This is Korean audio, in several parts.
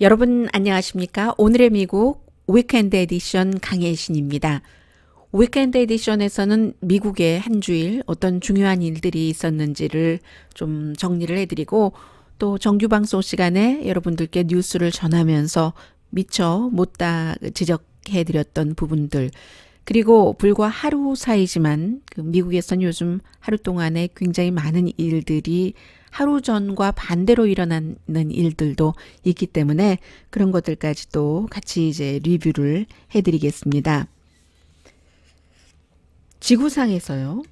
여러분 안녕하십니까? 오늘의 미국 위켄드 에디션 강혜신입니다. 위켄드 에디션에서는 미국의 한 주일 어떤 중요한 일들이 있었는지를 좀 정리를 해드리고 또 정규 방송 시간에 여러분들께 뉴스를 전하면서 미처 못다 지적해드렸던 부분들 그리고 불과 하루 사이지만 미국에선 요즘 하루 동안에 굉장히 많은 일들이 하루 전과 반대로 일어나는 일들도 있기 때문에 그런 것들까지도 같이 이제 리뷰를 해드리겠습니다. 지구상에서요,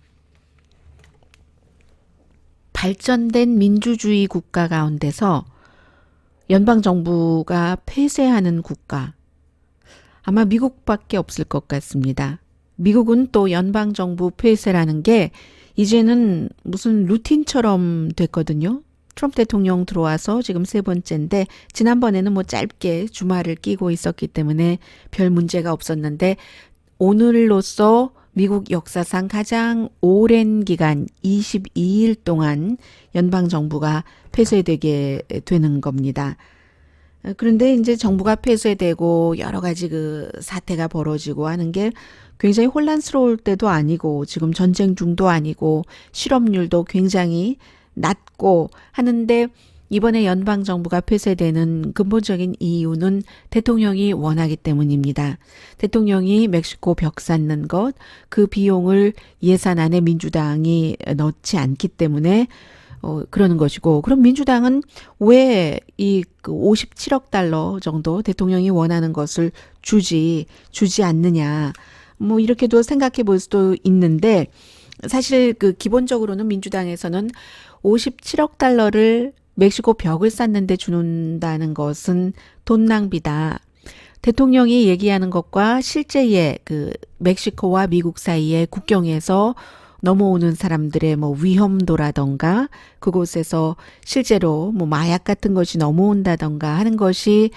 발전된 민주주의 국가 가운데서 연방정부가 폐쇄하는 국가, 아마 미국밖에 없을 것 같습니다. 미국은 또 연방정부 폐쇄라는 게 이제는 무슨 루틴처럼 됐거든요. 트럼프 대통령 들어와서 지금 세 번째인데 지난번에는 뭐 짧게 주말을 끼고 있었기 때문에 별 문제가 없었는데 오늘로써 미국 역사상 가장 오랜 기간 22일 동안 연방정부가 폐쇄되게 되는 겁니다. 그런데 이제 정부가 폐쇄되고 여러 가지 그 사태가 벌어지고 하는 게 굉장히 혼란스러울 때도 아니고 지금 전쟁 중도 아니고 실업률도 굉장히 낮고 하는데 이번에 연방정부가 폐쇄되는 근본적인 이유는 대통령이 원하기 때문입니다. 대통령이 멕시코 벽 쌓는 것, 그 비용을 예산안에 민주당이 넣지 않기 때문에 그러는 것이고, 그럼 민주당은 왜 이 57억 달러 정도 대통령이 원하는 것을 주지 않느냐. 뭐 이렇게도 생각해 볼 수도 있는데, 사실 그 기본적으로는 민주당에서는 57억 달러를 멕시코 벽을 쌓는데 주는다는 것은 돈 낭비다. 대통령이 얘기하는 것과 실제의 그 멕시코와 미국 사이의 국경에서 넘어오는 사람들의 뭐 위험도라던가 그곳에서 실제로 뭐 마약 같은 것이 넘어온다던가 하는 것이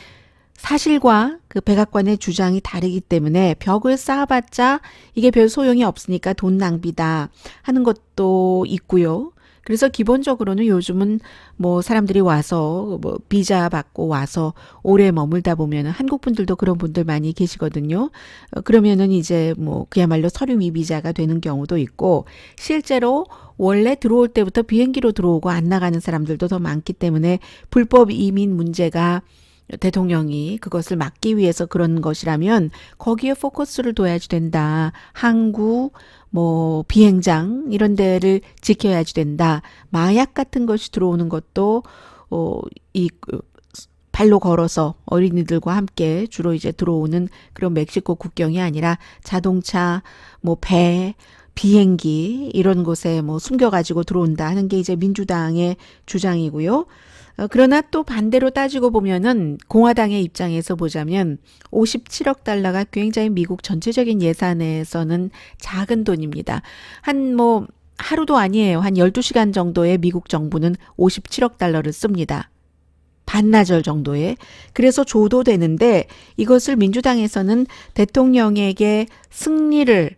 사실과 그 백악관의 주장이 다르기 때문에 벽을 쌓아봤자 이게 별 소용이 없으니까 돈 낭비다 하는 것도 있고요. 그래서 기본적으로는 요즘은 뭐 사람들이 와서 뭐 비자 받고 와서 오래 머물다 보면 한국 분들도 그런 분들 많이 계시거든요. 그러면은 이제 뭐 그야말로 서류미 비자가 되는 경우도 있고 실제로 원래 들어올 때부터 비행기로 들어오고 안 나가는 사람들도 더 많기 때문에 불법 이민 문제가 대통령이 그것을 막기 위해서 그런 것이라면 거기에 포커스를 둬야지 된다. 항구, 뭐 비행장 이런 데를 지켜야지 된다. 마약 같은 것이 들어오는 것도 이 발로 걸어서 어린이들과 함께 주로 이제 들어오는 그런 멕시코 국경이 아니라 자동차, 뭐 배, 비행기 이런 곳에 뭐 숨겨가지고 들어온다 하는 게 이제 민주당의 주장이고요. 그러나 또 반대로 따지고 보면은 공화당의 입장에서 보자면 57억 달러가 굉장히 미국 전체적인 예산에서는 작은 돈입니다. 한 뭐 하루도 아니에요. 한 12시간 정도의 미국 정부는 57억 달러를 씁니다. 반나절 정도에. 그래서 줘도 되는데 이것을 민주당에서는 대통령에게 승리를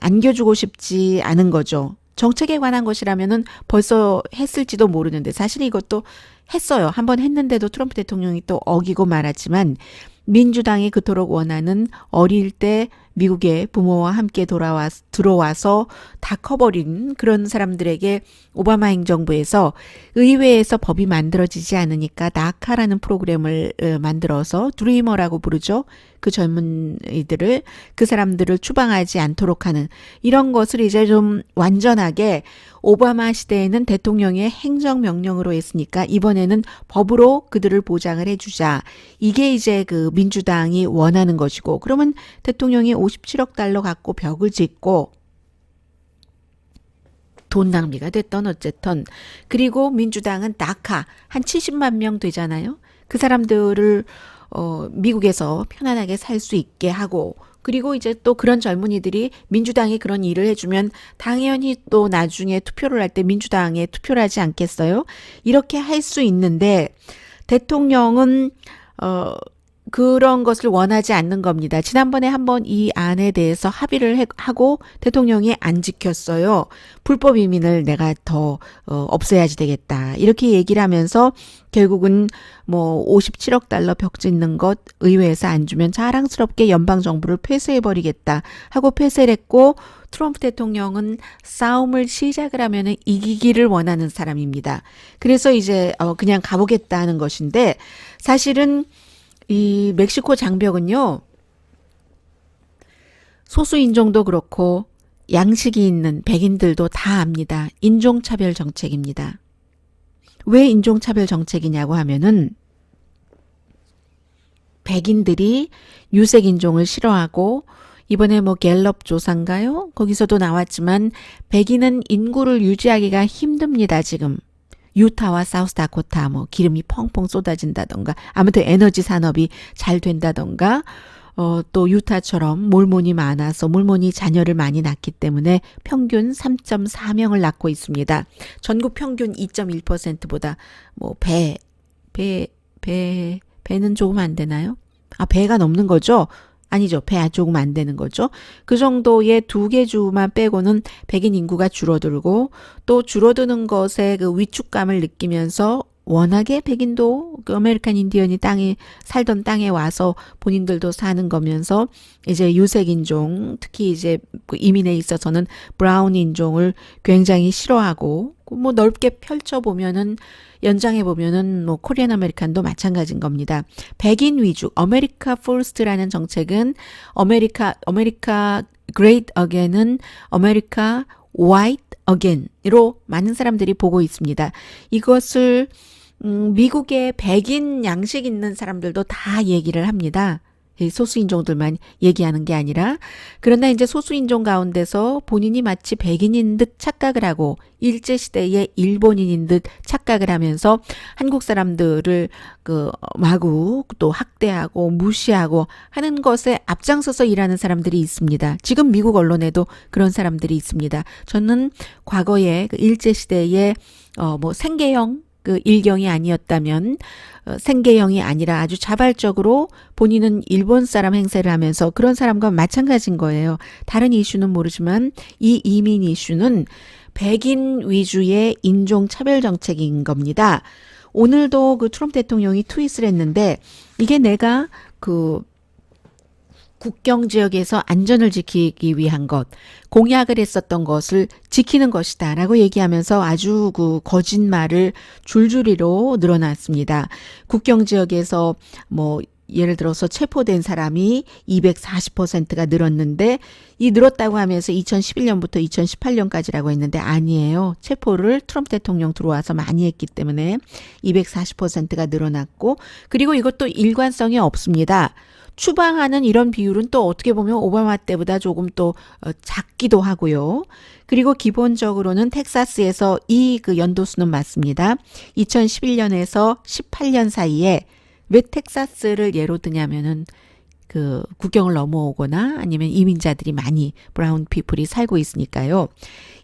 안겨주고 싶지 않은 거죠. 정책에 관한 것이라면은 벌써 했을지도 모르는데 사실 이것도 했어요. 한번 했는데도 트럼프 대통령이 또 어기고 말았지만 민주당이 그토록 원하는 어릴 때 미국의 부모와 함께 들어와서 다 커버린 그런 사람들에게 오바마 행정부에서 의회에서 법이 만들어지지 않으니까 나카라는 프로그램을 만들어서 드리머라고 부르죠. 그 젊은이들을 그 사람들을 추방하지 않도록 하는 이런 것을 이제 좀 완전하게 오바마 시대에는 대통령의 행정명령으로 했으니까 이번에는 법으로 그들을 보장을 해주자. 이게 이제 그 민주당이 원하는 것이고 그러면 대통령이 57억 달러 갖고 벽을 짓고 돈 낭비가 됐던 어쨌든 그리고 민주당은 다카 한 70만 명 되잖아요. 그 사람들을 미국에서 편안하게 살 수 있게 하고 그리고 이제 또 그런 젊은이들이 민주당이 그런 일을 해주면 당연히 또 나중에 투표를 할 때 민주당에 투표를 하지 않겠어요? 이렇게 할 수 있는데 대통령은 그런 것을 원하지 않는 겁니다. 지난번에 한번 이 안에 대해서 합의를 하고 대통령이 안 지켰어요. 불법 이민을 내가 더 없애야지 되겠다. 이렇게 얘기를 하면서 결국은 뭐 57억 달러 벽 짓는 것 의회에서 안 주면 자랑스럽게 연방 정부를 폐쇄해 버리겠다 하고 폐쇄를 했고, 트럼프 대통령은 싸움을 시작을 하면은 이기기를 원하는 사람입니다. 그래서 이제 그냥 가보겠다는 것인데, 사실은 이 멕시코 장벽은요, 소수 인종도 그렇고 양식이 있는 백인들도 다 압니다. 인종차별 정책입니다. 왜 인종차별 정책이냐고 하면은 백인들이 유색 인종을 싫어하고, 이번에 뭐 갤럽 조사인가요? 거기서도 나왔지만 백인은 인구를 유지하기가 힘듭니다, 지금. 유타와 사우스다코타 뭐 기름이 펑펑 쏟아진다던가, 아무튼 에너지 산업이 잘 된다던가, 또 유타처럼 몰몬이 많아서 몰몬이 자녀를 많이 낳기 때문에 평균 3.4명을 낳고 있습니다. 전국 평균 2.1%보다 뭐 배는 조금 안 되나요? 배가 넘는 거죠? 아니죠. 배 조금 안 되는 거죠. 그 정도의 두 개 주만 빼고는 백인 인구가 줄어들고, 또 줄어드는 것에 그 위축감을 느끼면서 워낙에 백인도 그 아메리칸 인디언이 살던 땅에 와서 본인들도 사는 거면서 이제 유색 인종, 특히 이제 그 이민에 있어서는 브라운 인종을 굉장히 싫어하고, 뭐 넓게 펼쳐보면은 연장해 보면은 뭐 코리안 아메리칸도 마찬가지인 겁니다. 백인 위주 아메리카 퍼스트라는 정책은 아메리카 그레이트 어게인은 아메리카 화이트 어게인으로 많은 사람들이 보고 있습니다. 이것을 미국의 백인 양식 있는 사람들도 다 얘기를 합니다. 소수인종들만 얘기하는 게 아니라. 그러나 이제 소수인종 가운데서 본인이 마치 백인인 듯 착각을 하고 일제시대의 일본인인 듯 착각을 하면서 한국 사람들을 마구 또 학대하고 무시하고 하는 것에 앞장서서 일하는 사람들이 있습니다. 지금 미국 언론에도 그런 사람들이 있습니다. 저는 과거에 그 일제시대의 뭐 생계형 그 일경이 아니었다면, 생계형이 아니라 아주 자발적으로 본인은 일본 사람 행세를 하면서 그런 사람과 마찬가지인 거예요. 다른 이슈는 모르지만 이 이민 이슈는 백인 위주의 인종차별 정책인 겁니다. 오늘도 그 트럼프 대통령이 트윗을 했는데, 이게 내가 국경 지역에서 안전을 지키기 위한 것, 공약을 했었던 것을 지키는 것이다 라고 얘기하면서 아주 그 거짓말을 줄줄이로 늘어났습니다. 국경 지역에서 뭐 예를 들어서 체포된 사람이 240%가 늘었는데, 이 늘었다고 하면서 2011년부터 2018년까지라고 했는데 아니에요. 체포를 트럼프 대통령 들어와서 많이 했기 때문에 240%가 늘어났고, 그리고 이것도 일관성이 없습니다. 추방하는 이런 비율은 또 어떻게 보면 오바마 때보다 조금 또 작기도 하고요. 그리고 기본적으로는 텍사스에서 이 그 연도수는 맞습니다. 2011년에서 18년 사이에, 왜 텍사스를 예로 드냐면은 그 국경을 넘어오거나 아니면 이민자들이 많이 브라운 피플이 살고 있으니까요.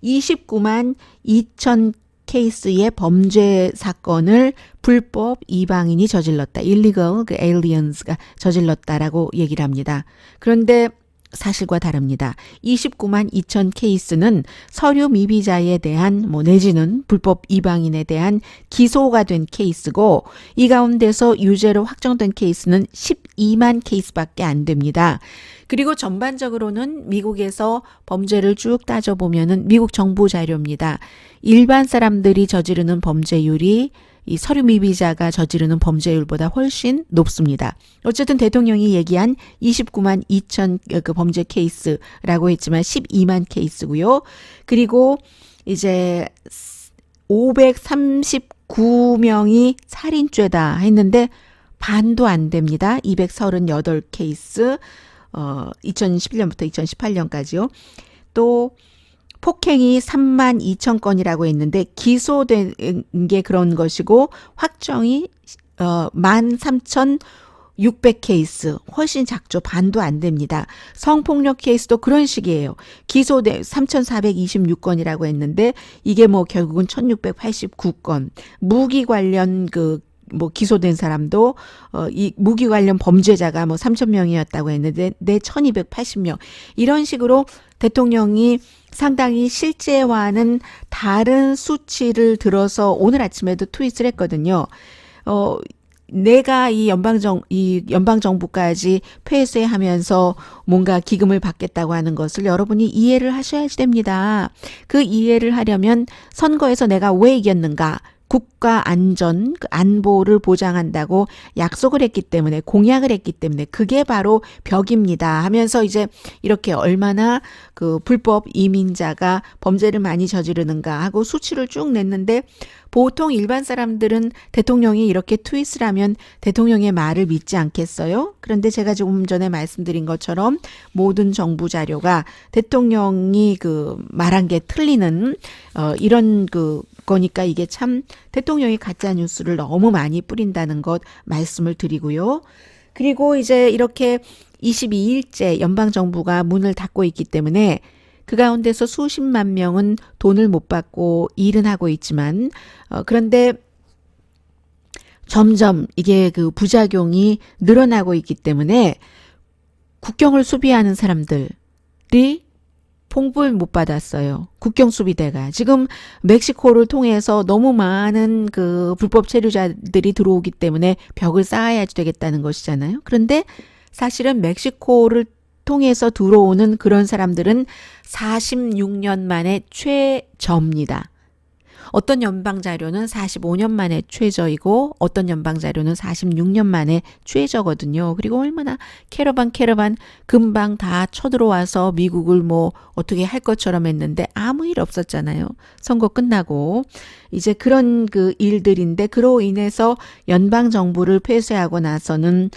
29만 2천 케이스의 범죄 사건을 불법 이방인이 저질렀다. illegal aliens가 저질렀다라고 얘기를 합니다. 그런데 사실과 다릅니다. 29만 2천 케이스는 서류 미비자에 대한 내지는 불법 이방인에 대한 기소가 된 케이스고, 이 가운데서 유죄로 확정된 케이스는 12만 케이스밖에 안 됩니다. 그리고 전반적으로는 미국에서 범죄를 쭉 따져보면은 미국 정부 자료입니다. 일반 사람들이 저지르는 범죄율이 이 서류 미비자가 저지르는 범죄율보다 훨씬 높습니다. 어쨌든 대통령이 얘기한 29만 2천 그 범죄 케이스라고 했지만 12만 케이스고요. 그리고 이제 539명이 살인죄다 했는데 반도 안 됩니다. 238 케이스, 2011년부터 2018년까지요. 또 폭행이 3만 2천 건이라고 했는데 기소된 게 그런 것이고, 확정이 13,600 케이스, 훨씬 작죠. 반도 안 됩니다. 성폭력 케이스도 그런 식이에요. 기소된 3,426건이라고 했는데 이게 뭐 결국은 1,689건. 무기 관련 그 뭐 기소된 사람도 이 무기 관련 범죄자가 뭐 3,000명이었다고 했는데 내 1,280명 이런 식으로 대통령이 상당히 실제와는 다른 수치를 들어서 오늘 아침에도 트윗을 했거든요. 내가 이 연방정부까지 폐쇄하면서 뭔가 기금을 받겠다고 하는 것을 여러분이 이해를 하셔야 됩니다. 그 이해를 하려면 선거에서 내가 왜 이겼는가? 국가 안전, 안보를 보장한다고 약속을 했기 때문에, 공약을 했기 때문에 그게 바로 벽입니다 하면서 이제 이렇게 얼마나 그 불법 이민자가 범죄를 많이 저지르는가 하고 수치를 쭉 냈는데, 보통 일반 사람들은 대통령이 이렇게 트윗을 하면 대통령의 말을 믿지 않겠어요? 그런데 제가 조금 전에 말씀드린 것처럼 모든 정부 자료가 대통령이 그 말한 게 틀리는 이런 거니까 이게 참 대통령이 가짜 뉴스를 너무 많이 뿌린다는 것 말씀을 드리고요. 그리고 이제 이렇게 22일째 연방정부가 문을 닫고 있기 때문에 그 가운데서 수십만 명은 돈을 못 받고 일은 하고 있지만 그런데 점점 이게 그 부작용이 늘어나고 있기 때문에 국경을 수비하는 사람들이 봉급을 못 받았어요. 국경 수비대가. 지금 멕시코를 통해서 너무 많은 그 불법 체류자들이 들어오기 때문에 벽을 쌓아야 되겠다는 것이잖아요. 그런데 사실은 멕시코를 통해서 들어오는 그런 사람들은 46년 만에 최저입니다. 어떤 연방 자료는 45년 만에 최저이고 어떤 연방 자료는 46년 만에 최저거든요. 그리고 얼마나 캐러반 금방 다 쳐들어와서 미국을 뭐 어떻게 할 것처럼 했는데 아무 일 없었잖아요. 선거 끝나고. 이제 그런 그 일들인데 그로 인해서 연방 정부를 폐쇄하고 나서는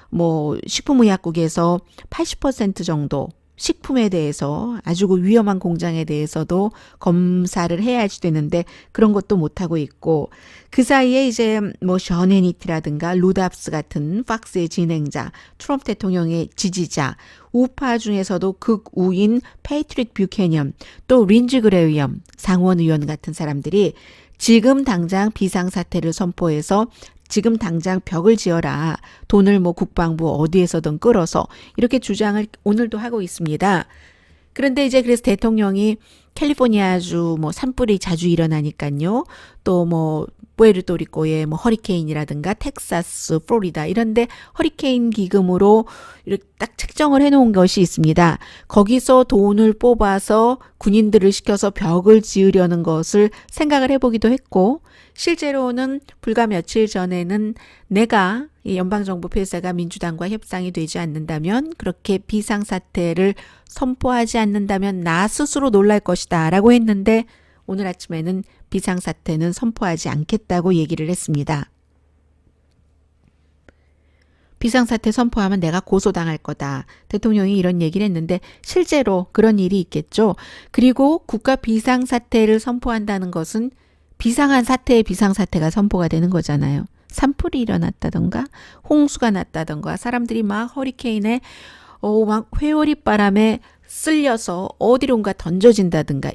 뭐 식품의약국에서 80% 정도 식품에 대해서 아주 위험한 공장에 대해서도 검사를 해야지 되는데 그런 것도 못하고 있고, 그 사이에 이제 뭐 션 해니티라든가 루답스 같은 팍스의 진행자, 트럼프 대통령의 지지자, 우파 중에서도 극우인 패트릭 뷰캐년, 또 린지 그레이엄 상원 의원 같은 사람들이 지금 당장 비상사태를 선포해서 지금 당장 벽을 지어라. 돈을 뭐 국방부 어디에서든 끌어서 이렇게 주장을 오늘도 하고 있습니다. 그런데 이제 그래서 대통령이 캘리포니아주 뭐 산불이 자주 일어나니까요. 또 뭐 푸에르토리코의 뭐 허리케인이라든가 텍사스, 플로리다 이런데 허리케인 기금으로 이렇게 딱 책정을 해놓은 것이 있습니다. 거기서 돈을 뽑아서 군인들을 시켜서 벽을 지으려는 것을 생각을 해보기도 했고, 실제로는 불과 며칠 전에는 내가 이 연방정부 폐쇄가 민주당과 협상이 되지 않는다면, 그렇게 비상사태를 선포하지 않는다면 나 스스로 놀랄 것이다 라고 했는데 오늘 아침에는 비상사태는 선포하지 않겠다고 얘기를 했습니다. 비상사태 선포하면 내가 고소당할 거다. 대통령이 이런 얘기를 했는데 실제로 그런 일이 있겠죠. 그리고 국가 비상사태를 선포한다는 것은 비상한 사태의 비상사태가 선포가 되는 거잖아요. 산불이 일어났다던가 홍수가 났다던가 사람들이 막 허리케인에 막 회오리 바람에 쓸려서 어디론가 던져진다든가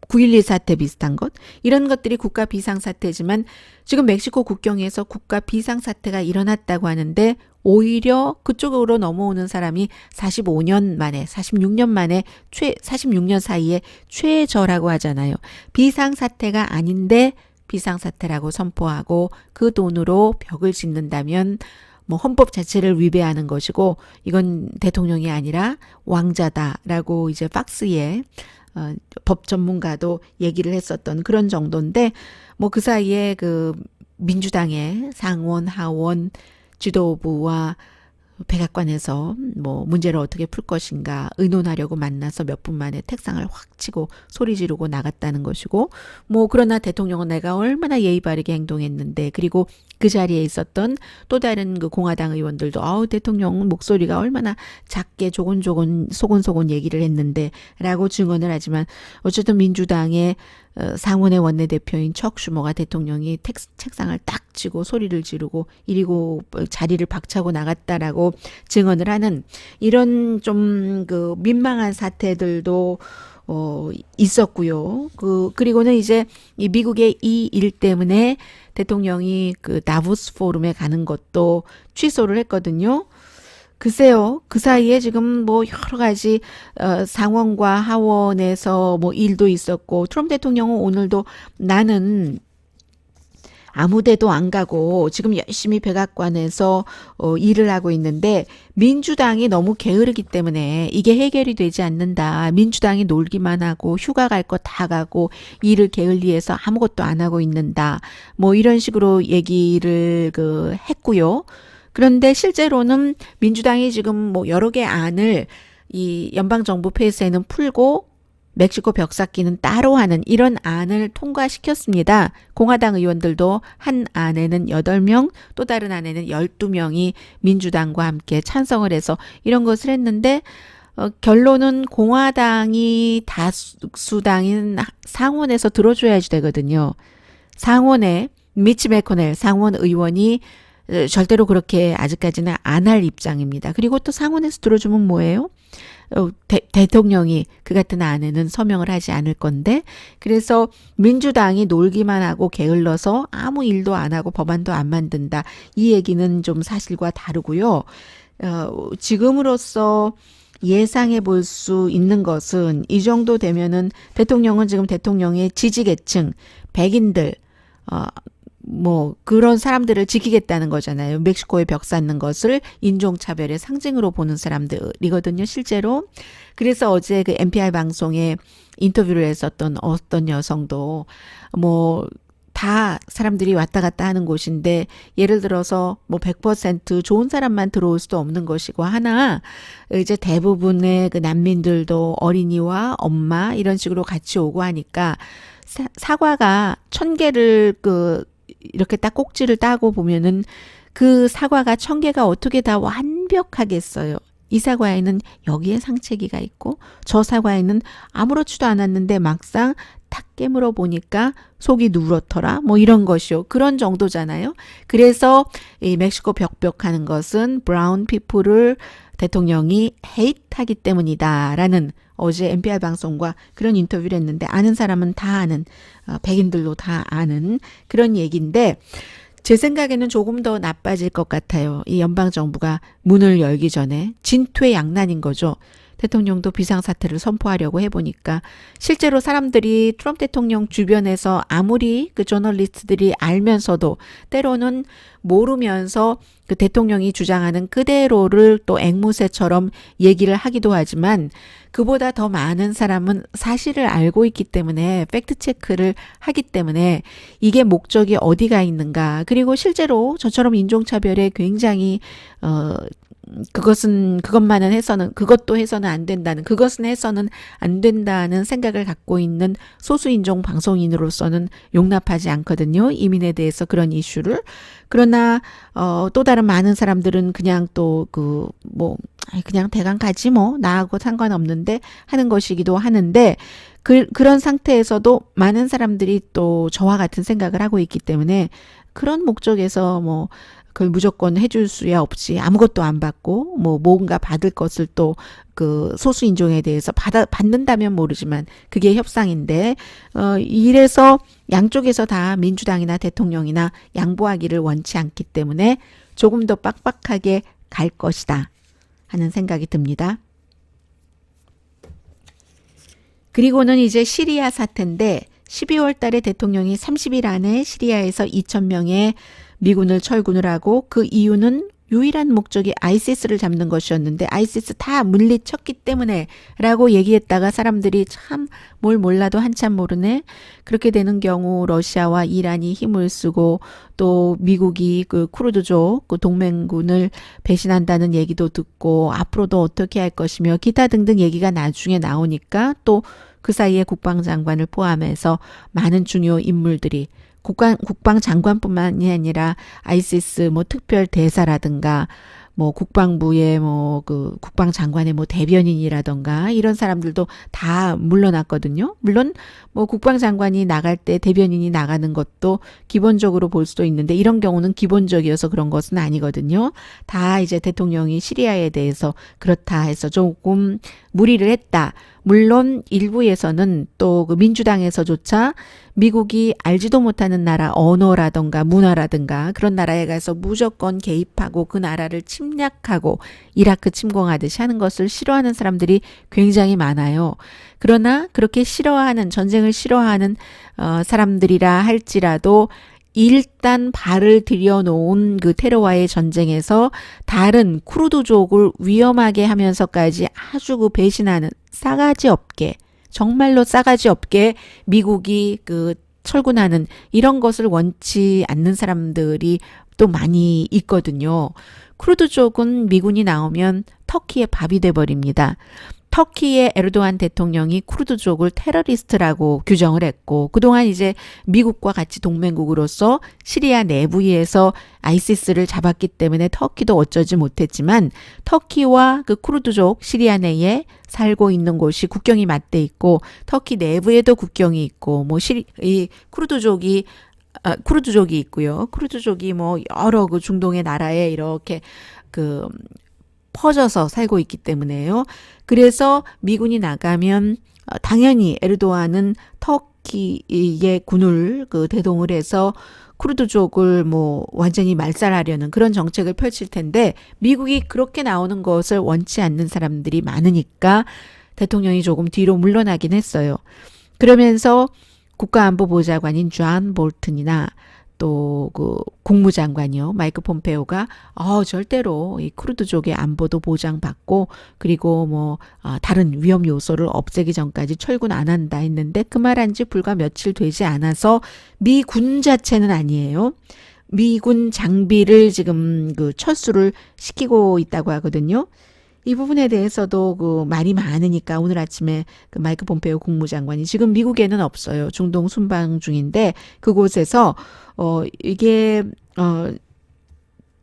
9.11 사태 비슷한 것, 이런 것들이 국가 비상사태지만 지금 멕시코 국경에서 국가 비상사태가 일어났다고 하는데 오히려 그쪽으로 넘어오는 사람이 45년 만에 46년 만에 46년 사이에 최저라고 하잖아요. 비상사태가 아닌데 비상사태라고 선포하고 그 돈으로 벽을 짓는다면 뭐 헌법 자체를 위배하는 것이고 이건 대통령이 아니라 왕자다라고 이제 팍스에 법 전문가도 얘기를 했었던 그런 정도인데, 뭐 그 사이에 그 민주당의 상원 하원 지도부와 백악관에서 뭐 문제를 어떻게 풀 것인가 의논하려고 만나서 몇 분 만에 책상을 확 치고 소리 지르고 나갔다는 것이고, 뭐 그러나 대통령은 내가 얼마나 예의 바르게 행동했는데, 그리고 그 자리에 있었던 또 다른 그 공화당 의원들도 대통령 목소리가 얼마나 작게 조곤조곤 소곤소곤 얘기를 했는데 라고 증언을 하지만, 어쨌든 민주당의 상원의 원내대표인 척 슈머가 대통령이 책상을 딱 치고 소리를 지르고 이리고 자리를 박차고 나갔다라고 증언을 하는 이런 좀 그 민망한 사태들도 있었고요. 그리고는 이제 이 미국의 이 일 때문에 대통령이 그 다보스 포럼에 가는 것도 취소를 했거든요. 글쎄요, 그 사이에 지금 뭐 여러 가지 상원과 하원에서 뭐 일도 있었고, 트럼프 대통령은 오늘도 나는 아무 데도 안 가고 지금 열심히 백악관에서 일을 하고 있는데 민주당이 너무 게으르기 때문에 이게 해결이 되지 않는다. 민주당이 놀기만 하고 휴가 갈 거 다 가고 일을 게을리해서 아무것도 안 하고 있는다. 뭐 이런 식으로 얘기를 했고요. 그런데 실제로는 민주당이 지금 뭐 여러 개 안을 이 연방정부 페이스에는 풀고 멕시코 벽쌓기는 따로 하는 이런 안을 통과시켰습니다. 공화당 의원들도 한 안에는 8명, 또 다른 안에는 12명이 민주당과 함께 찬성을 해서 이런 것을 했는데 결론은 공화당이 다수당인 상원에서 들어줘야지 되거든요. 상원에 미치 매코넬 상원 의원이 절대로 그렇게 아직까지는 안 할 입장입니다. 그리고 또 상원에서 들어주면 뭐예요? 대통령이 그 같은 안에는 서명을 하지 않을 건데, 그래서 민주당이 놀기만 하고 게을러서 아무 일도 안 하고 법안도 안 만든다. 이 얘기는 좀 사실과 다르고요. 지금으로서 예상해 볼 수 있는 것은 이 정도 되면은 대통령은 지금 대통령의 지지계층, 백인들, 뭐 그런 사람들을 지키겠다는 거잖아요. 멕시코에 벽 쌓는 것을 인종차별의 상징으로 보는 사람들이거든요, 실제로. 그래서 어제 그 NPR 방송에 인터뷰를 했었던 어떤 여성도 뭐 다 사람들이 왔다 갔다 하는 곳인데 예를 들어서 뭐 100% 좋은 사람만 들어올 수도 없는 것이고 하나 이제 대부분의 그 난민들도 어린이와 엄마 이런 식으로 같이 오고 하니까 사과가 1000개를 이렇게 딱 꼭지를 따고 보면은 그 사과가 1000개가 어떻게 다 완벽하겠어요. 이 사과에는 여기에 상체기가 있고 저 사과에는 아무렇지도 않았는데 막상 탁 깨물어 보니까 속이 누렇더라. 뭐 이런 것이요. 그런 정도잖아요. 그래서 이 멕시코 벽벽하는 것은 브라운 피플을 대통령이 헤이트하기 때문이다라는 어제 NPR 방송과 그런 인터뷰를 했는데 아는 사람은 다 아는 백인들도 다 아는 그런 얘기인데 제 생각에는 조금 더 나빠질 것 같아요. 이 연방정부가 문을 열기 전에 진퇴양난인 거죠. 대통령도 비상사태를 선포하려고 해보니까 실제로 사람들이 트럼프 대통령 주변에서 아무리 그 저널리스트들이 알면서도 때로는 모르면서 그 대통령이 주장하는 그대로를 또 앵무새처럼 얘기를 하기도 하지만 그보다 더 많은 사람은 사실을 알고 있기 때문에 팩트체크를 하기 때문에 이게 목적이 어디가 있는가. 그리고 실제로 저처럼 인종차별에 굉장히 그것도 해서는 안 된다는, 그것은 해서는 안 된다는 생각을 갖고 있는 소수인종 방송인으로서는 용납하지 않거든요. 이민에 대해서 그런 이슈를. 그러나, 또 다른 많은 사람들은 그냥 그냥 대강 가지 뭐, 나하고 상관없는데 하는 것이기도 하는데, 그런 상태에서도 많은 사람들이 또 저와 같은 생각을 하고 있기 때문에 그런 목적에서 뭐, 그걸 무조건 해줄 수야 없지. 아무것도 안 받고, 뭐, 뭔가 받을 것을 또, 소수 인종에 대해서 받는다면 모르지만, 그게 협상인데, 이래서 양쪽에서 다 민주당이나 대통령이나 양보하기를 원치 않기 때문에 조금 더 빡빡하게 갈 것이다. 하는 생각이 듭니다. 그리고는 이제 시리아 사태인데, 12월 달에 대통령이 30일 안에 시리아에서 2,000명의 미군을 철군을 하고 그 이유는 유일한 목적이 아이시스를 잡는 것이었는데 아이시스 다 물리쳤기 때문에 라고 얘기했다가 사람들이 참 뭘 몰라도 한참 모르네. 그렇게 되는 경우 러시아와 이란이 힘을 쓰고 또 미국이 그 쿠르드족 그 동맹군을 배신한다는 얘기도 듣고 앞으로도 어떻게 할 것이며 기타 등등 얘기가 나중에 나오니까 또 그 사이에 국방장관을 포함해서 많은 중요 인물들이 국방장관뿐만이 아니라 아이시스 뭐 특별 대사라든가 뭐 국방부의 국방장관의 대변인이라던가 이런 사람들도 다 물러났거든요. 물론 뭐 국방장관이 나갈 때 대변인이 나가는 것도 기본적으로 볼 수도 있는데 이런 경우는 기본적이어서 그런 것은 아니거든요. 다 이제 대통령이 시리아에 대해서 그렇다 해서 조금 무리를 했다. 물론 일부에서는 또 그 민주당에서조차 미국이 알지도 못하는 나라 언어라던가 문화라든가 그런 나라에 가서 무조건 개입하고 그 나라를 침략하고 이라크 침공하듯이 하는 것을 싫어하는 사람들이 굉장히 많아요. 그러나 그렇게 싫어하는 전쟁을 싫어하는 사람들이라 할지라도 일단 발을 들여놓은 그 테러와의 전쟁에서 다른 쿠르드족을 위험하게 하면서까지 아주 그 배신하는 싸가지 없게 정말로 싸가지 없게 미국이 그 철군하는 이런 것을 원치 않는 사람들이 또 많이 있거든요. 쿠르드족은 미군이 나오면 터키의 밥이 돼버립니다. 터키의 에르도안 대통령이 쿠르드족을 테러리스트라고 규정을 했고 그동안 이제 미국과 같이 동맹국으로서 시리아 내부에서 아이시스를 잡았기 때문에 터키도 어쩌지 못했지만 터키와 그 쿠르드족 시리아 내에 살고 있는 곳이 국경이 맞대 있고 터키 내부에도 국경이 있고 이 쿠르드족이 있고요. 쿠르드족이 뭐 여러 그 중동의 나라에 이렇게 그 퍼져서 살고 있기 때문에요. 그래서 미군이 나가면 당연히 에르도안은 터키의 군을 그 대동을 해서 쿠르드족을 뭐 완전히 말살하려는 그런 정책을 펼칠 텐데 미국이 그렇게 나오는 것을 원치 않는 사람들이 많으니까 대통령이 조금 뒤로 물러나긴 했어요. 그러면서 국가안보보좌관인 존 볼튼이나 또 그 국무장관이요. 마이크 폼페오가 절대로 이 쿠르드족의 안보도 보장받고 그리고 뭐 다른 위험 요소를 없애기 전까지 철군 안 한다 했는데 그 말한 지 불과 며칠 되지 않아서 미군 자체는 아니에요. 미군 장비를 지금 그 철수를 시키고 있다고 하거든요. 이 부분에 대해서도 그 말이 많으니까 오늘 아침에 그 마이크 폼페오 국무장관이 지금 미국에는 없어요. 중동 순방 중인데 그곳에서 이게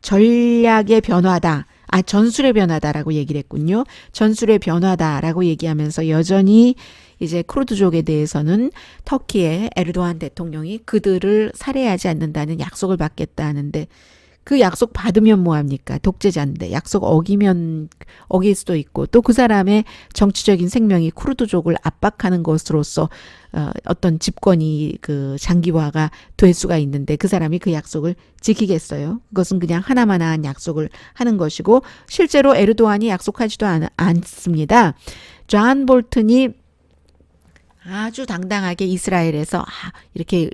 전략의 변화다. 전술의 변화다라고 얘기를 했군요. 전술의 변화다라고 얘기하면서 여전히 이제 쿠르드족에 대해서는 터키의 에르도안 대통령이 그들을 살해하지 않는다는 약속을 받겠다 하는데 그 약속 받으면 뭐합니까? 독재자인데 약속 어기면 어길 수도 있고 또 그 사람의 정치적인 생명이 쿠르드족을 압박하는 것으로서 어떤 집권이 그 장기화가 될 수가 있는데 그 사람이 그 약속을 지키겠어요? 그것은 그냥 하나만한 약속을 하는 것이고 실제로 에르도안이 약속하지도 않습니다. 존 볼튼이 아주 당당하게 이스라엘에서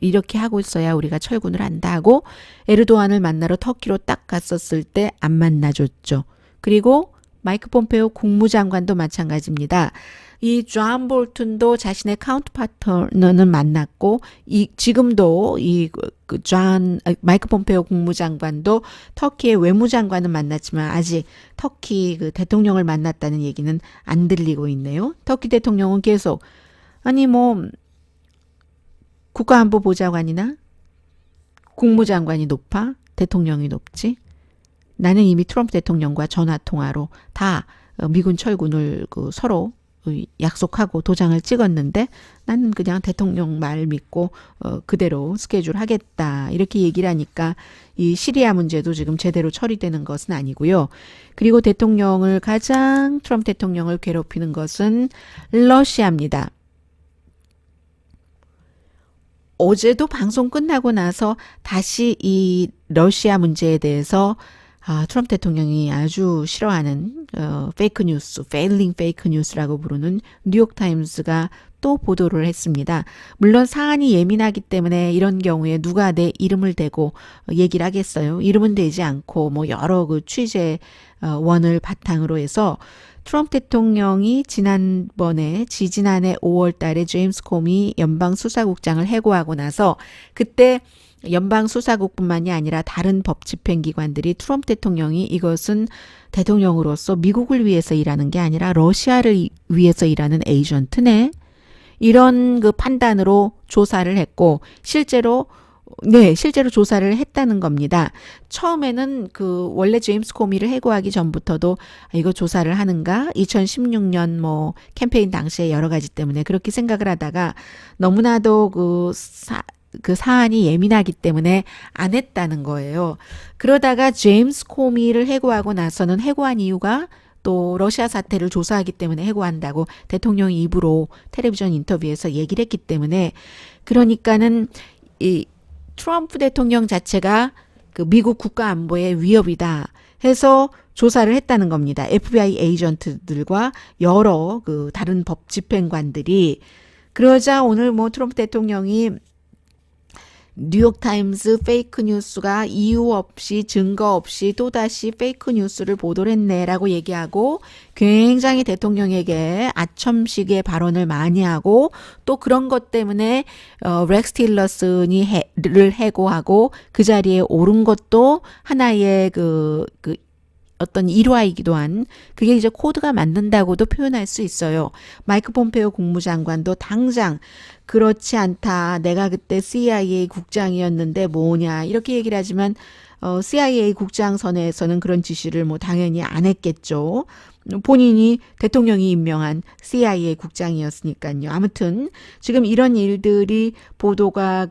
이렇게 하고 있어야 우리가 철군을 한다 하고 에르도안을 만나러 터키로 딱 갔었을 때 안 만나줬죠. 그리고 마이크 폼페오 국무장관도 마찬가지입니다. 이 존 볼튼도 자신의 카운트파트너는 만났고 지금도 마이크 폼페오 국무장관도 터키의 외무장관은 만났지만 아직 터키 그 대통령을 만났다는 얘기는 안 들리고 있네요. 터키 대통령은 계속 국가안보보좌관이나 국무장관이 높아? 대통령이 높지? 나는 이미 트럼프 대통령과 전화통화로 다 미군 철군을 서로 약속하고 도장을 찍었는데 나는 그냥 대통령 말 믿고 그대로 스케줄 하겠다. 이렇게 얘기를 하니까 이 시리아 문제도 지금 제대로 처리되는 것은 아니고요. 그리고 트럼프 대통령을 괴롭히는 것은 러시아입니다. 어제도 방송 끝나고 나서 다시 이 러시아 문제에 대해서 트럼프 대통령이 아주 싫어하는 페이크 뉴스, 페일링 페이크 뉴스라고 부르는 뉴욕타임스가 또 보도를 했습니다. 물론 사안이 예민하기 때문에 이런 경우에 누가 내 이름을 대고 얘기를 하겠어요. 이름은 대지 않고 뭐 여러 그 취재원을 바탕으로 해서 트럼프 대통령이 지난해 5월 달에 제임스 코미 연방수사국장을 해고하고 나서 그때 연방수사국뿐만이 아니라 다른 법집행기관들이 트럼프 대통령이 이것은 대통령으로서 미국을 위해서 일하는 게 아니라 러시아를 위해서 일하는 에이전트네. 이런 그 판단으로 조사를 했고 실제로 조사를 했다는 겁니다. 처음에는 원래 제임스 코미를 해고하기 전부터도 이거 조사를 하는가? 2016년 캠페인 당시에 여러 가지 때문에 그렇게 생각을 하다가 너무나도 그 사안이 예민하기 때문에 안 했다는 거예요. 그러다가 제임스 코미를 해고하고 나서는 해고한 이유가 또 러시아 사태를 조사하기 때문에 해고한다고 대통령이 입으로 텔레비전 인터뷰에서 얘기를 했기 때문에 그러니까는 이 트럼프 대통령 자체가 그 미국 국가 안보의 위협이다 해서 조사를 했다는 겁니다. FBI 에이전트들과 여러 그 다른 법 집행관들이 그러자 오늘 뭐 트럼프 대통령이 뉴욕타임스 페이크 뉴스가 이유 없이 증거 없이 또다시 페이크 뉴스를 보도를 했네라고 얘기하고 굉장히 대통령에게 아첨식의 발언을 많이 하고 또 그런 것 때문에 렉스 틸러슨을 해고하고 그 자리에 오른 것도 하나의 그 어떤 일화이기도 한 그게 이제 코드가 맞는다고도 표현할 수 있어요. 마이크 폼페이오 국무장관도 당장 그렇지 않다. 내가 그때 CIA 국장이었는데 뭐냐 이렇게 얘기를 하지만 CIA 국장 선에서는 그런 지시를 뭐 당연히 안 했겠죠. 본인이 대통령이 임명한 CIA 국장이었으니까요. 아무튼 지금 이런 일들이 보도가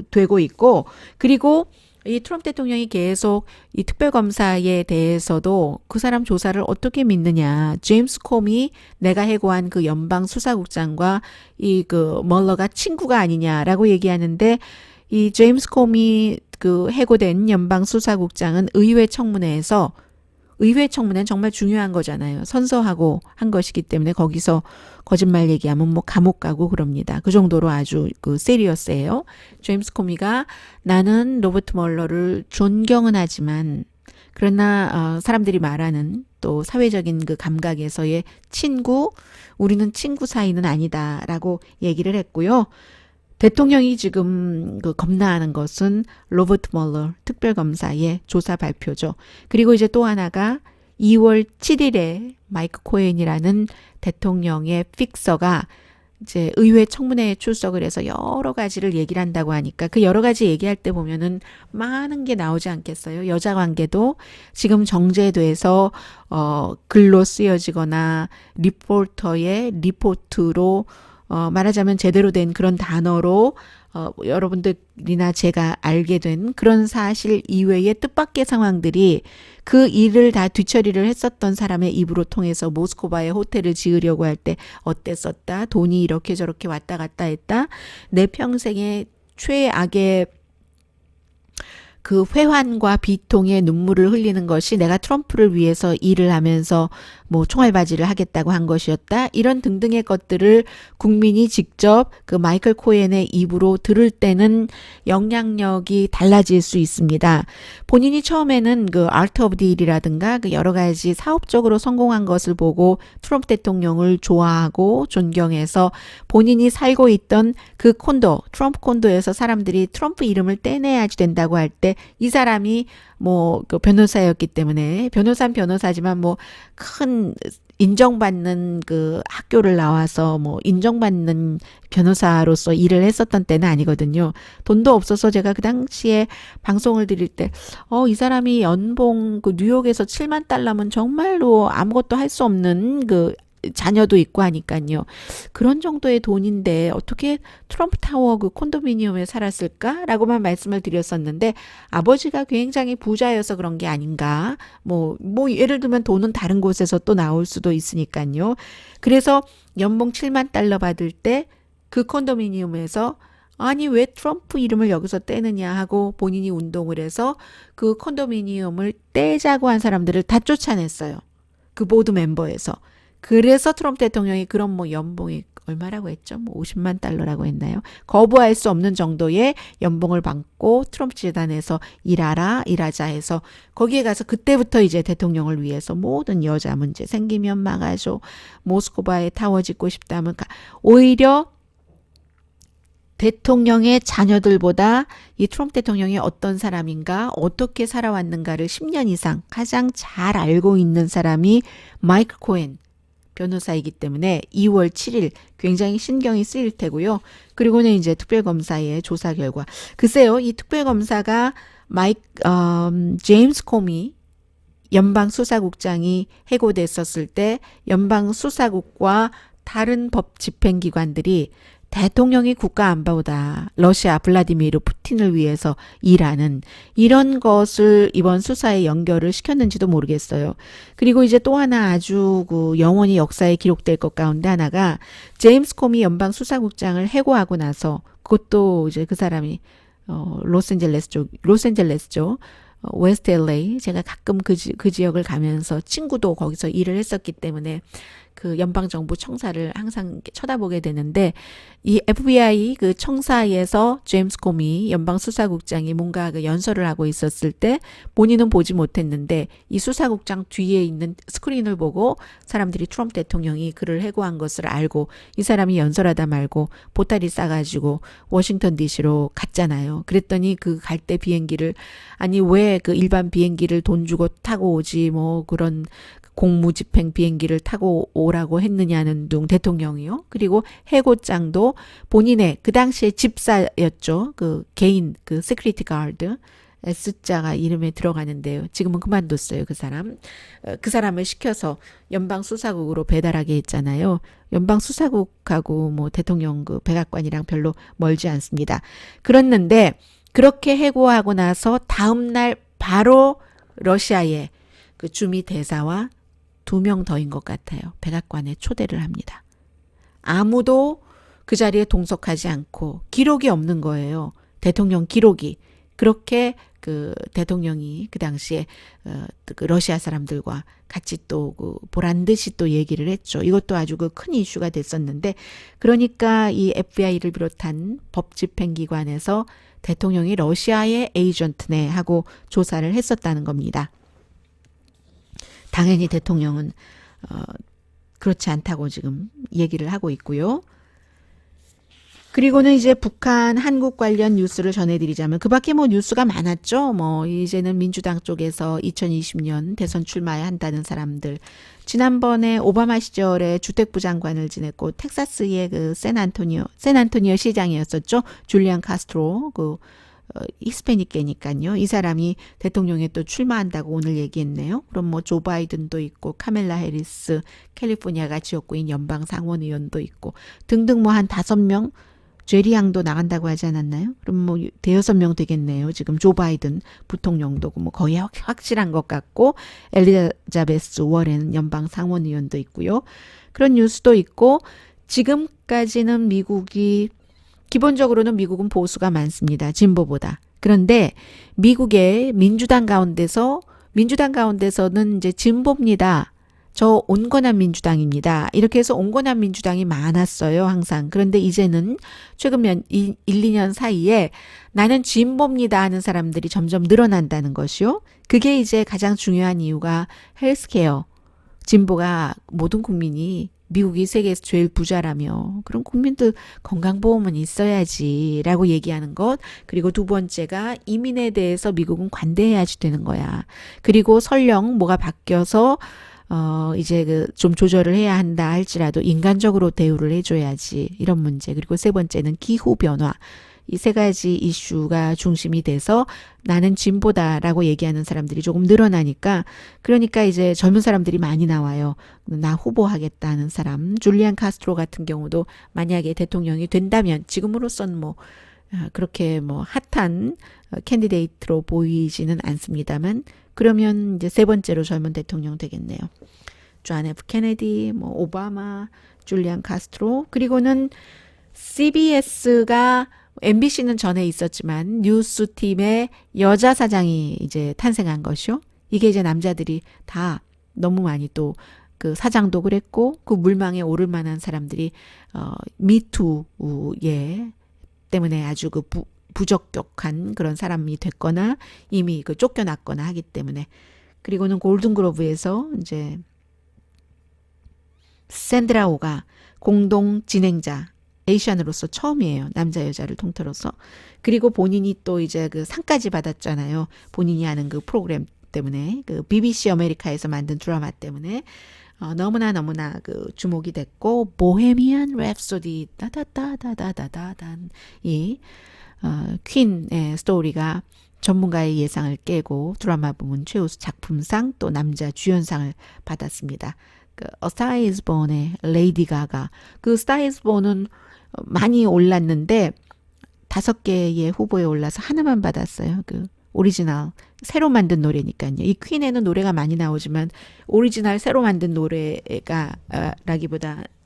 되고 있고 그리고 이 트럼프 대통령이 계속 이 특별검사에 대해서도 그 사람 조사를 어떻게 믿느냐. 제임스 콤이 내가 해고한 그 연방수사국장과 이 멀러가 친구가 아니냐라고 얘기하는데 이 제임스 콤이 해고된 연방수사국장은 의회 청문회에서 의회 청문회는 정말 중요한 거잖아요. 선서하고 한 것이기 때문에 거기서 거짓말 얘기하면 뭐 감옥 가고 그럽니다. 그 정도로 아주 세리어스예요. 제임스 코미가 나는 로버트 멀러를 존경은 하지만 그러나 사람들이 말하는 또 사회적인 그 감각에서의 우리는 친구 사이는 아니다라고 얘기를 했고요. 대통령이 지금 겁나하는 것은 로버트 멀러 특별검사의 조사 발표죠. 그리고 이제 또 하나가 2월 7일에 마이크 코엔이라는 대통령의 픽서가 이제 의회 청문회에 출석을 해서 여러 가지를 얘기를 한다고 하니까 그 여러 가지 얘기할 때 보면은 많은 게 나오지 않겠어요. 여자 관계도 지금 정제돼서 글로 쓰여지거나 리포터의 리포트로 말하자면 제대로 된 그런 단어로 여러분들이나 제가 알게 된 그런 사실 이외의 뜻밖의 상황들이 그 일을 다 뒤처리를 했었던 사람의 입으로 통해서 모스크바에 호텔을 지으려고 할 때 어땠었다. 돈이 이렇게 저렇게 왔다 갔다 했다. 내 평생의 최악의 그 회환과 비통의 눈물을 흘리는 것이 내가 트럼프를 위해서 일을 하면서 뭐 총알바지를 하겠다고 한 것이었다. 이런 등등의 것들을 국민이 직접 그 마이클 코엔의 입으로 들을 때는 영향력이 달라질 수 있습니다. 본인이 처음에는 그 아트 오브 딜이라든가 그 여러 가지 사업적으로 성공한 것을 보고 트럼프 대통령을 좋아하고 존경해서 본인이 살고 있던 그 트럼프 콘도에서 사람들이 트럼프 이름을 떼내야지 된다고 할 때 이 사람이 뭐 그 변호사였기 때문에 변호사는 변호사지만 뭐 큰 인정받는 그 학교를 나와서 뭐 인정받는 변호사로서 일을 했었던 때는 아니거든요. 돈도 없어서 제가 그 당시에 방송을 드릴 때 이 사람이 연봉 그 뉴욕에서 7만 달러면 정말로 아무것도 할 수 없는 그 자녀도 있고 하니까요. 그런 정도의 돈인데 어떻게 트럼프 타워 그 콘도미니엄에 살았을까라고만 말씀을 드렸었는데 아버지가 굉장히 부자여서 그런 게 아닌가. 뭐 예를 들면 돈은 다른 곳에서 또 나올 수도 있으니까요. 그래서 연봉 7만 달러 받을 때 그 콘도미니엄에서 아니 왜 트럼프 이름을 여기서 떼느냐 하고 본인이 운동을 해서 그 콘도미니엄을 떼자고 한 사람들을 다 쫓아냈어요. 그 보드 멤버에서. 그래서 트럼프 대통령이 그런 뭐 연봉이 얼마라고 했죠? 뭐 50만 달러라고 했나요? 거부할 수 없는 정도의 연봉을 받고 트럼프 재단에서 일하자 해서 거기에 가서 그때부터 이제 대통령을 위해서 모든 여자 문제 생기면 막아줘. 모스크바에 타워 짓고 싶다면 오히려 대통령의 자녀들보다 이 트럼프 대통령이 어떤 사람인가, 어떻게 살아왔는가를 10년 이상 가장 잘 알고 있는 사람이 마이클 코엔 변호사이기 때문에 2월 7일 굉장히 신경이 쓰일 테고요. 그리고는 이제 특별검사의 조사 결과. 글쎄요, 이 특별검사가 제임스 코미 연방수사국장이 해고됐었을 때 연방수사국과 다른 법 집행기관들이 대통령이 국가 안보다 러시아 블라디미르 푸틴을 위해서 일하는 이런 것을 이번 수사에 연결을 시켰는지도 모르겠어요. 그리고 이제 또 하나 아주 그 영원히 역사에 기록될 것 가운데 하나가 제임스 코미 연방 수사국장을 해고하고 나서 그것도 이제 그 사람이 로스앤젤레스죠. 웨스트 LA 제가 가끔 그 지역을 가면서 친구도 거기서 일을 했었기 때문에 그 연방정부 청사를 항상 쳐다보게 되는데 이 FBI 그 청사에서 제임스 코미 연방수사국장이 뭔가 그 연설을 하고 있었을 때 본인은 보지 못했는데 이 수사국장 뒤에 있는 스크린을 보고 사람들이 트럼프 대통령이 그를 해고한 것을 알고 이 사람이 연설하다 말고 보따리 싸가지고 워싱턴 DC로 갔잖아요. 그랬더니 그 갈 때 비행기를 아니 왜 그 일반 비행기를 돈 주고 타고 오지 뭐 그런 공무집행 비행기를 타고 오라고 했느냐는 둥 대통령이요. 그리고 해고장도 본인의 그 당시에 집사였죠. 그 개인 그 시큐리티 가드 S자가 이름에 들어가는데요. 지금은 그만뒀어요. 그 사람. 그 사람을 시켜서 연방수사국으로 배달하게 했잖아요. 연방수사국하고 뭐 대통령 그 백악관이랑 별로 멀지 않습니다. 그랬는데 그렇게 해고하고 나서 다음날 바로 러시아의 그 주미 대사와 2명 더인 것 같아요. 백악관에 초대를 합니다. 아무도 그 자리에 동석하지 않고 기록이 없는 거예요. 대통령 기록이. 그렇게 그 대통령이 그 당시에 그 러시아 사람들과 같이 또 그 보란 듯이 또 얘기를 했죠. 이것도 아주 그 큰 이슈가 됐었는데 그러니까 이 FBI를 비롯한 법집행기관에서 대통령이 러시아의 에이전트네 하고 조사를 했었다는 겁니다. 당연히 대통령은 그렇지 않다고 지금 얘기를 하고 있고요. 그리고는 이제 북한 한국 관련 뉴스를 전해드리자면 그 밖에 뭐 뉴스가 많았죠. 뭐 이제는 민주당 쪽에서 2020년 대선 출마해야 한다는 사람들. 지난번에 오바마 시절에 주택부 장관을 지냈고 텍사스의 그 샌안토니오 시장이었었죠. 줄리안 카스트로 그 히스패닉계니까요. 이 사람이 대통령에 또 출마한다고 오늘 얘기했네요. 그럼 뭐 조 바이든도 있고 카멜라 해리스 캘리포니아가 지역구인 연방 상원의원도 있고 등등 뭐 한 5명 제리 양도 나간다고 하지 않았나요? 그럼 뭐 5명 되겠네요. 지금 조 바이든 부통령도 뭐 거의 확실한 것 같고 엘리자베스 워렌 연방 상원의원도 있고요. 그런 뉴스도 있고 지금까지는 기본적으로는 미국은 보수가 많습니다. 진보보다. 그런데 미국의 민주당 가운데서는 이제 진보입니다. 저 온건한 민주당입니다. 이렇게 해서 온건한 민주당이 많았어요. 항상. 그런데 이제는 최근 1, 2년 사이에 나는 진보입니다 하는 사람들이 점점 늘어난다는 것이요. 그게 이제 가장 중요한 이유가 헬스케어. 진보가 모든 국민이 미국이 세계에서 제일 부자라며 그런 국민들 건강보험은 있어야지라고 얘기하는 것. 그리고 두 번째가 이민에 대해서 미국은 관대해야지 되는 거야. 그리고 설령 뭐가 바뀌어서 이제 좀 조절을 해야 한다 할지라도 인간적으로 대우를 해줘야지 이런 문제. 그리고 세 번째는 기후 변화. 이 세 가지 이슈가 중심이 돼서 나는 진보다라고 얘기하는 사람들이 조금 늘어나니까 그러니까 이제 젊은 사람들이 많이 나와요. 나 후보하겠다는 사람. 줄리안 카스트로 같은 경우도 만약에 대통령이 된다면 지금으로선 뭐 그렇게 뭐 핫한 캔디데이트로 보이지는 않습니다만 그러면 이제 세 번째로 젊은 대통령 되겠네요. 존 F 케네디, 뭐 오바마, 줄리안 카스트로 그리고는 CBS가 MBC는 전에 있었지만 뉴스팀의 여자 사장이 이제 탄생한 것이요. 이게 이제 남자들이 다 너무 많이 또 그 사장도 그랬고 그 물망에 오를 만한 사람들이 미투에 때문에 아주 그 부적격한 그런 사람이 됐거나 이미 그 쫓겨났거나 하기 때문에 그리고는 골든글로브에서 이제 샌드라오가 공동 진행자 에이션으로서 처음이에요. 남자 여자를 통틀어서. 그리고 본인이 또 이제 그 상까지 받았잖아요. 본인이 하는 그 프로그램 때문에 그 BBC 아메리카에서 만든 드라마 때문에 너무나 그 주목이 됐고 보헤미안 랩소디 다다다다다다단 이 퀸의 스토리가 전문가의 예상을 깨고 드라마 부문 최우수 작품상 또 남자 주연상을 받았습니다. 그 A Star is Born의 레이디 가가 그 Star is Born은 많이 올랐는데 5개의 후보에 올라서 하나만 받았어요. 그 오리지널 새로 만든 노래니까요. 이 퀸에는 노래가 많이 나오지만 오리지널 새로 만든 노래가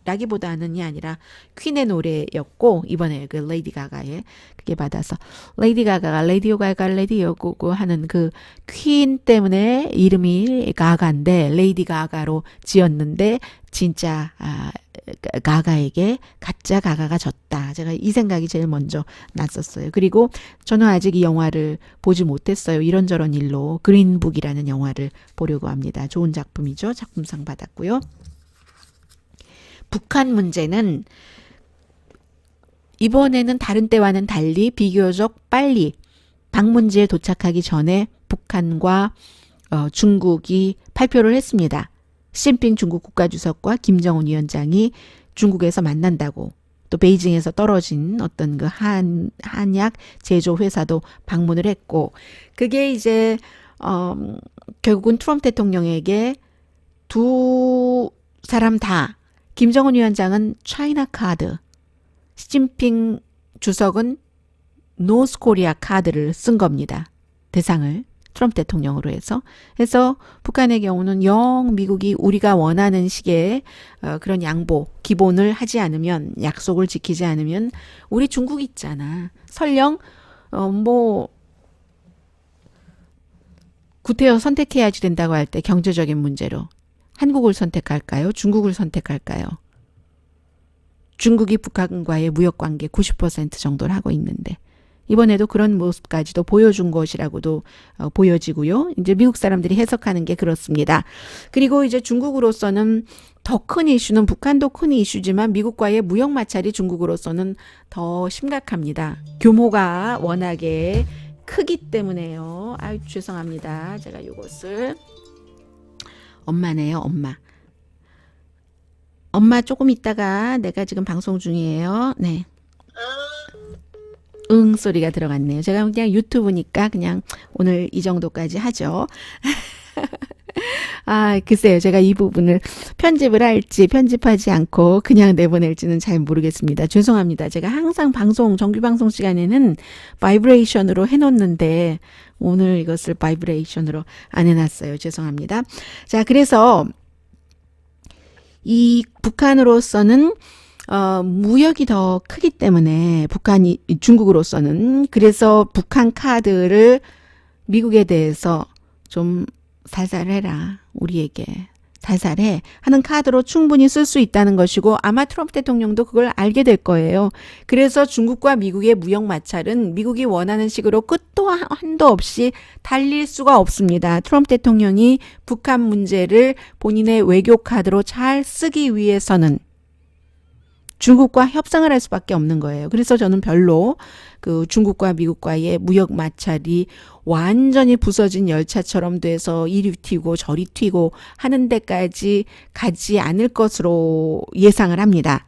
라기보다는이 아니라 퀸의 노래였고 이번에 그 레이디 가가의 그게 받아서 레이디 가가가 레디오 가가 레디오 고고 하는 그 퀸 때문에 이름이 가가인데 레이디 가가로 지었는데 진짜 가가에게 가짜 가가가 졌다. 제가 이 생각이 제일 먼저 났었어요. 그리고 저는 아직 이 영화를 보지 못했어요. 이런저런 일로 그린북이라는 영화를 보려고 합니다. 좋은 작품이죠. 작품상 받았고요. 북한 문제는 이번에는 다른 때와는 달리 비교적 빨리 방문지에 도착하기 전에 북한과 중국이 발표를 했습니다. 시진핑 중국 국가주석과 김정은 위원장이 중국에서 만난다고 또 베이징에서 떨어진 어떤 그 한약 제조 회사도 방문을 했고 그게 이제 결국은 트럼프 대통령에게 두 사람 다 김정은 위원장은 차이나 카드, 시진핑 주석은 노스 코리아 카드를 쓴 겁니다. 대상을 트럼프 대통령으로 해서. 그래서 북한의 경우는 영 미국이 우리가 원하는 식의 그런 양보, 기본을 하지 않으면 약속을 지키지 않으면 우리 중국 있잖아. 설령 구태여 선택해야지 된다고 할 때 경제적인 문제로 한국을 선택할까요? 중국을 선택할까요? 중국이 북한과의 무역관계 90% 정도를 하고 있는데 이번에도 그런 모습까지도 보여준 것이라고도 보여지고요. 이제 미국 사람들이 해석하는 게 그렇습니다. 그리고 이제 중국으로서는 더 큰 이슈는 북한도 큰 이슈지만 미국과의 무역 마찰이 중국으로서는 더 심각합니다. 규모가 워낙에 크기 때문에요. 아유 죄송합니다. 제가 이것을 엄마네요, 엄마. 엄마 조금 있다가 내가 지금 방송 중이에요. 네. 응 소리가 들어갔네요. 제가 그냥 유튜브니까 그냥 오늘 이 정도까지 하죠. 글쎄요. 제가 이 부분을 편집을 할지 편집하지 않고 그냥 내보낼지는 잘 모르겠습니다. 죄송합니다. 제가 항상 정규 방송 시간에는 바이브레이션으로 해놓는데 오늘 이것을 바이브레이션으로 안 해놨어요. 죄송합니다. 자, 그래서 이 북한으로서는 무역이 더 크기 때문에 중국으로서는 그래서 북한 카드를 미국에 대해서 좀 살살해라. 우리에게 살살해 하는 카드로 충분히 쓸 수 있다는 것이고 아마 트럼프 대통령도 그걸 알게 될 거예요. 그래서 중국과 미국의 무역 마찰은 미국이 원하는 식으로 끝도 한도 없이 달릴 수가 없습니다. 트럼프 대통령이 북한 문제를 본인의 외교 카드로 잘 쓰기 위해서는 중국과 협상을 할 수밖에 없는 거예요. 그래서 저는 별로 그 중국과 미국과의 무역 마찰이 완전히 부서진 열차처럼 돼서 이리 튀고 저리 튀고 하는 데까지 가지 않을 것으로 예상을 합니다.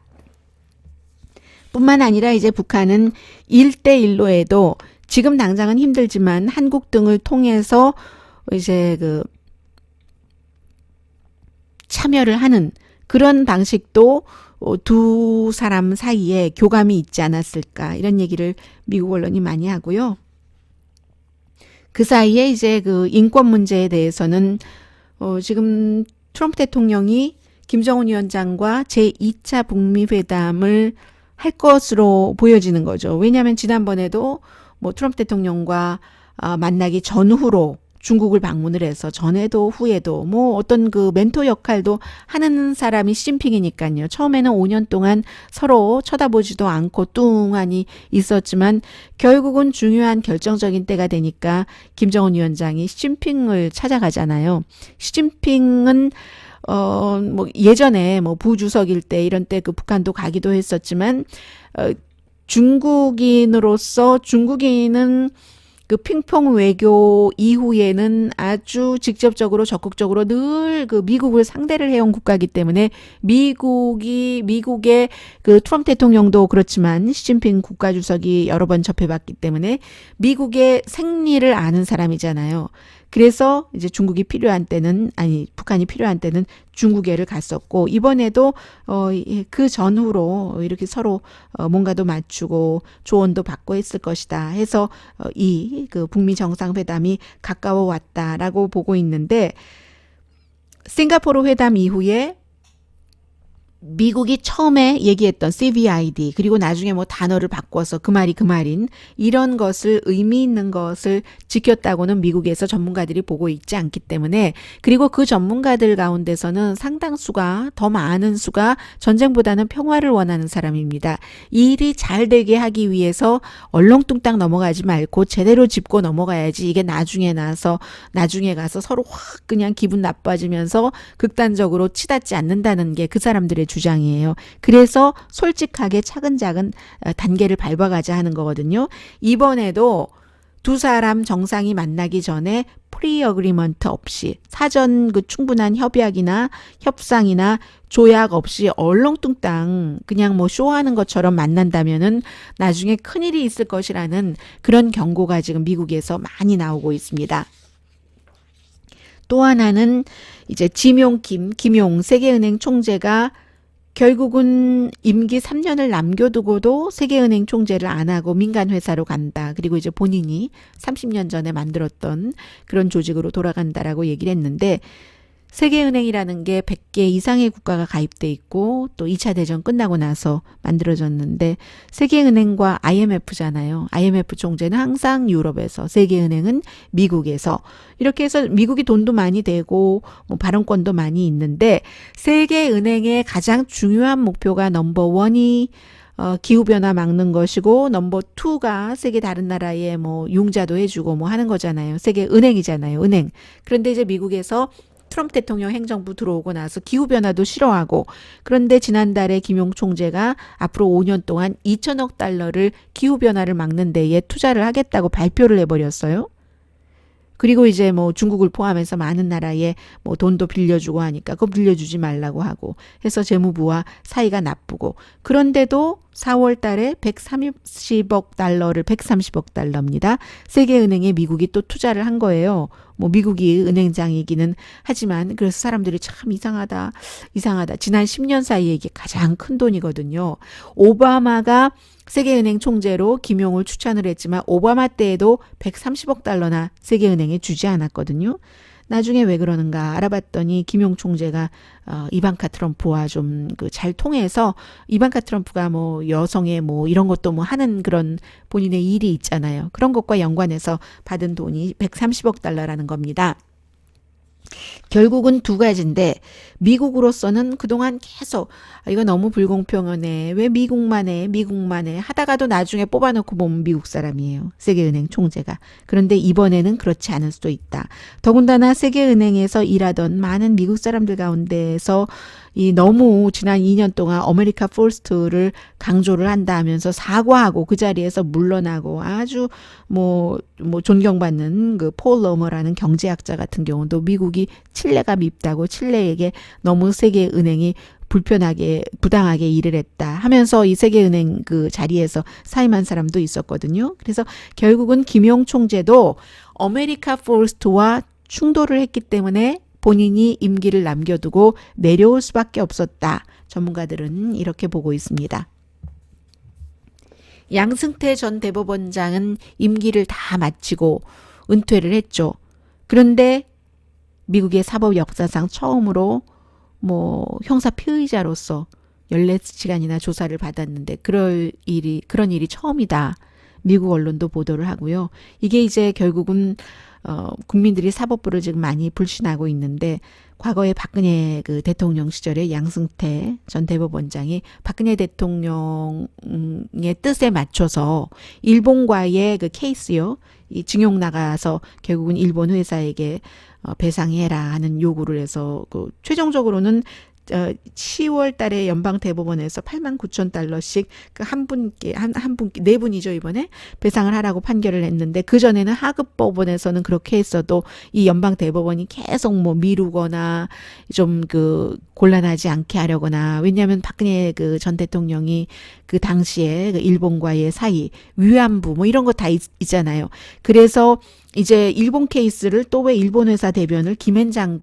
뿐만 아니라 이제 북한은 1대1로 해도 지금 당장은 힘들지만 한국 등을 통해서 이제 그 참여를 하는 그런 방식도 두 사람 사이에 교감이 있지 않았을까 이런 얘기를 미국 언론이 많이 하고요. 그 사이에 이제 그 인권 문제에 대해서는 지금 트럼프 대통령이 김정은 위원장과 제2차 북미 회담을 할 것으로 보여지는 거죠. 왜냐하면 지난번에도 뭐 트럼프 대통령과 만나기 전후로 중국을 방문을 해서 전에도 후에도 뭐 어떤 그 멘토 역할도 하는 사람이 시진핑이니까요. 처음에는 5년 동안 서로 쳐다보지도 않고 뚱하니 있었지만 결국은 중요한 결정적인 때가 되니까 김정은 위원장이 시진핑을 찾아가잖아요. 시진핑은 뭐 예전에 뭐 부주석일 때 이런 때 그 북한도 가기도 했었지만 중국인으로서 중국인은 그 핑퐁 외교 이후에는 아주 직접적으로 적극적으로 늘 그 미국을 상대를 해온 국가이기 때문에 미국의 그 트럼프 대통령도 그렇지만 시진핑 국가주석이 여러 번 접해봤기 때문에 미국의 생리를 아는 사람이잖아요. 그래서 이제 중국이 필요한 때는 북한이 필요한 때는 중국해를 갔었고 이번에도 그 전후로 이렇게 서로 뭔가도 맞추고 조언도 받고 했을 것이다 해서 이 그 북미 정상회담이 가까워 왔다라고 보고 있는데 싱가포르 회담 이후에 미국이 처음에 얘기했던 CVID 그리고 나중에 뭐 단어를 바꿔서 그 말이 그 말인 이런 것을 의미 있는 것을 지켰다고는 미국에서 전문가들이 보고 있지 않기 때문에 그리고 그 전문가들 가운데서는 상당수가 더 많은 수가 전쟁보다는 평화를 원하는 사람입니다. 이 일이 잘 되게 하기 위해서 얼렁뚱땅 넘어가지 말고 제대로 짚고 넘어가야지 이게 나중에 가서 서로 확 그냥 기분 나빠지면서 극단적으로 치닫지 않는다는 게 그 사람들의 주장이에요. 그래서 솔직하게 차근차근 단계를 밟아가자 하는 거거든요. 이번에도 두 사람 정상이 만나기 전에 프리 어그리먼트 없이 사전 그 충분한 협약이나 협상이나 조약 없이 얼렁뚱땅 그냥 뭐 쇼하는 것처럼 만난다면은 나중에 큰일이 있을 것이라는 그런 경고가 지금 미국에서 많이 나오고 있습니다. 또 하나는 이제 김용 세계은행 총재가 결국은 임기 3년을 남겨두고도 세계은행 총재를 안 하고 민간회사로 간다. 그리고 이제 본인이 30년 전에 만들었던 그런 조직으로 돌아간다라고 얘기를 했는데 세계은행이라는 게 100개 이상의 국가가 가입돼 있고 또 2차 대전 끝나고 나서 만들어졌는데 세계은행과 IMF잖아요. IMF 총재는 항상 유럽에서 세계은행은 미국에서 이렇게 해서 미국이 돈도 많이 되고 뭐 발언권도 많이 있는데 세계은행의 가장 중요한 목표가 넘버1이 기후변화 막는 것이고 넘버2가 세계 다른 나라에 뭐 융자도 해주고 뭐 하는 거잖아요. 세계은행이잖아요. 은행. 그런데 이제 미국에서 트럼프 대통령 행정부 들어오고 나서 기후변화도 싫어하고 그런데 지난달에 김용 총재가 앞으로 5년 동안 2천억 달러를 기후변화를 막는 데에 투자를 하겠다고 발표를 해버렸어요. 그리고 이제 뭐 중국을 포함해서 많은 나라에 뭐 돈도 빌려주고 하니까 그거 빌려주지 말라고 하고 해서 재무부와 사이가 나쁘고 그런데도 4월 달에 130억 달러입니다. 세계은행에 미국이 또 투자를 한 거예요. 뭐 미국이 은행장이기는 하지만 그래서 사람들이 참 이상하다. 지난 10년 사이에 이게 가장 큰 돈이거든요. 오바마가 세계은행 총재로 김용을 추천을 했지만 오바마 때에도 130억 달러나 세계은행에 주지 않았거든요. 나중에 왜 그러는가 알아봤더니 김용 총재가 이방카 트럼프와 좀 그 잘 통해서 이방카 트럼프가 뭐 여성의 뭐 이런 것도 뭐 하는 그런 본인의 일이 있잖아요. 그런 것과 연관해서 받은 돈이 130억 달러라는 겁니다. 결국은 두 가지인데 미국으로서는 그동안 계속 이거 너무 불공평하네. 왜 미국만 해 하다가도 나중에 뽑아놓고 보면 미국 사람이에요. 세계은행 총재가. 그런데 이번에는 그렇지 않을 수도 있다. 더군다나 세계은행에서 일하던 많은 미국 사람들 가운데에서 이 너무 지난 2년 동안 아메리카 퍼스트를 강조를 한다 하면서 사과하고 그 자리에서 물러나고 아주 뭐 존경받는 그 폴 러머라는 경제학자 같은 경우도 미국이 칠레가 밉다고 칠레에게 너무 세계은행이 부당하게 일을 했다 하면서 이 세계은행 그 자리에서 사임한 사람도 있었거든요. 그래서 결국은 김용 총재도 아메리카 퍼스트와 충돌을 했기 때문에 본인이 임기를 남겨두고 내려올 수밖에 없었다. 전문가들은 이렇게 보고 있습니다. 양승태 전 대법원장은 임기를 다 마치고 은퇴를 했죠. 그런데 미국의 사법 역사상 처음으로 뭐 형사 피의자로서 14시간이나 조사를 받았는데 그런 일이 처음이다. 미국 언론도 보도를 하고요. 이게 이제 결국은 국민들이 사법부를 지금 많이 불신하고 있는데 과거에 박근혜 그 대통령 시절에 양승태 전 대법원장이 박근혜 대통령의 뜻에 맞춰서 일본과의 그 케이스요. 이 징용 나가서 결국은 일본 회사에게 배상해라 하는 요구를 해서 그 최종적으로는 10월 달에 연방 대법원에서 89,000달러씩 그 한 분께 네 분이죠 이번에 배상을 하라고 판결을 했는데 그 전에는 하급 법원에서는 그렇게 했어도 이 연방 대법원이 계속 뭐 미루거나 좀 그 곤란하지 않게 하려거나 왜냐하면 박근혜 그 전 대통령이 그 당시에 그 일본과의 사이 위안부 뭐 이런 거 다 있잖아요. 그래서 이제 일본 케이스를 또 왜 일본 회사 대변을 김앤장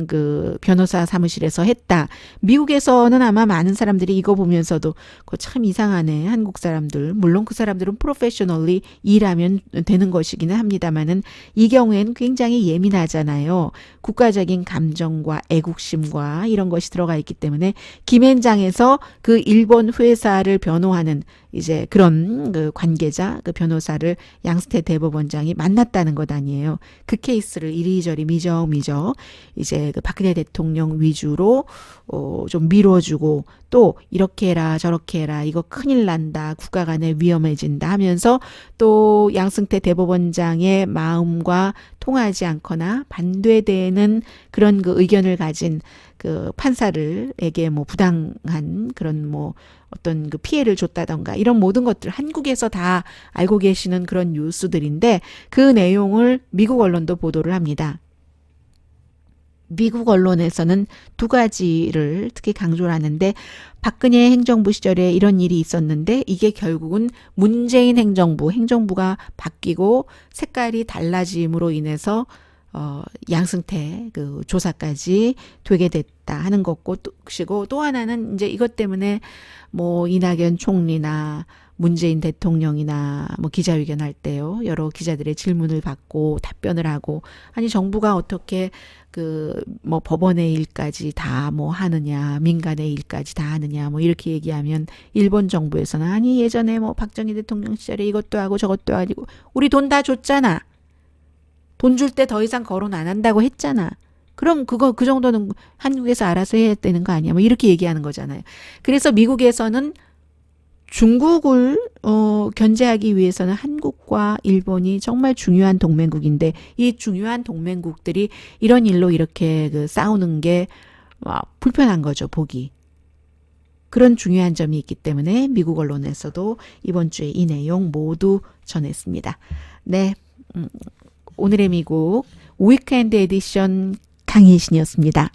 그 변호사 사무실에서 했다. 미국에서는 아마 많은 사람들이 이거 보면서도 그거 참 이상하네. 한국 사람들. 물론 그 사람들은 프로페셔널리 일하면 되는 것이기는 합니다만은 이 경우에는 굉장히 예민하잖아요. 국가적인 감정과 애국심과 이런 것이 들어가 있기 때문에 김앤장에서 그 일본 회사를 변호하는 이제 그런 그 관계자, 그 변호사를 양승태 대법원장이 만났다는 것 아니에요. 그 케이스를 이리저리 미적미적 이제 그 박근혜 대통령 위주로 좀 밀어주고 또 이렇게 해라 저렇게 해라 이거 큰일 난다 국가 간에 위험해진다 하면서 또 양승태 대법원장의 마음과 통하지 않거나 반대되는 그런 그 의견을 가진 그 판사를에게 뭐 부당한 그런 뭐 어떤 그 피해를 줬다던가 이런 모든 것들 한국에서 다 알고 계시는 그런 뉴스들인데 그 내용을 미국 언론도 보도를 합니다. 미국 언론에서는 두 가지를 특히 강조를 하는데 박근혜 행정부 시절에 이런 일이 있었는데 이게 결국은 문재인 행정부가 바뀌고 색깔이 달라짐으로 인해서 양승태 그 조사까지 되게 됐다 하는 것이고 또 하나는 이제 이것 때문에 뭐 이낙연 총리나 문재인 대통령이나 뭐 기자회견 할 때요 여러 기자들의 질문을 받고 답변을 하고 아니 정부가 어떻게 그 뭐 법원의 일까지 다 뭐 하느냐 민간의 일까지 다 하느냐 뭐 이렇게 얘기하면 일본 정부에서는 아니 예전에 뭐 박정희 대통령 시절에 이것도 하고 저것도 하고 우리 돈 다 줬잖아. 돈 줄 때 더 이상 거론 안 한다고 했잖아. 그럼 그 정도는 한국에서 알아서 해야 되는 거 아니야? 뭐 이렇게 얘기하는 거잖아요. 그래서 미국에서는 중국을 견제하기 위해서는 한국과 일본이 정말 중요한 동맹국인데 이 중요한 동맹국들이 이런 일로 이렇게 그 싸우는 게 불편한 거죠, 보기. 그런 중요한 점이 있기 때문에 미국 언론에서도 이번 주에 이 내용 모두 전했습니다. 네. 오늘의 미국 위켄드 에디션 강희신이었습니다.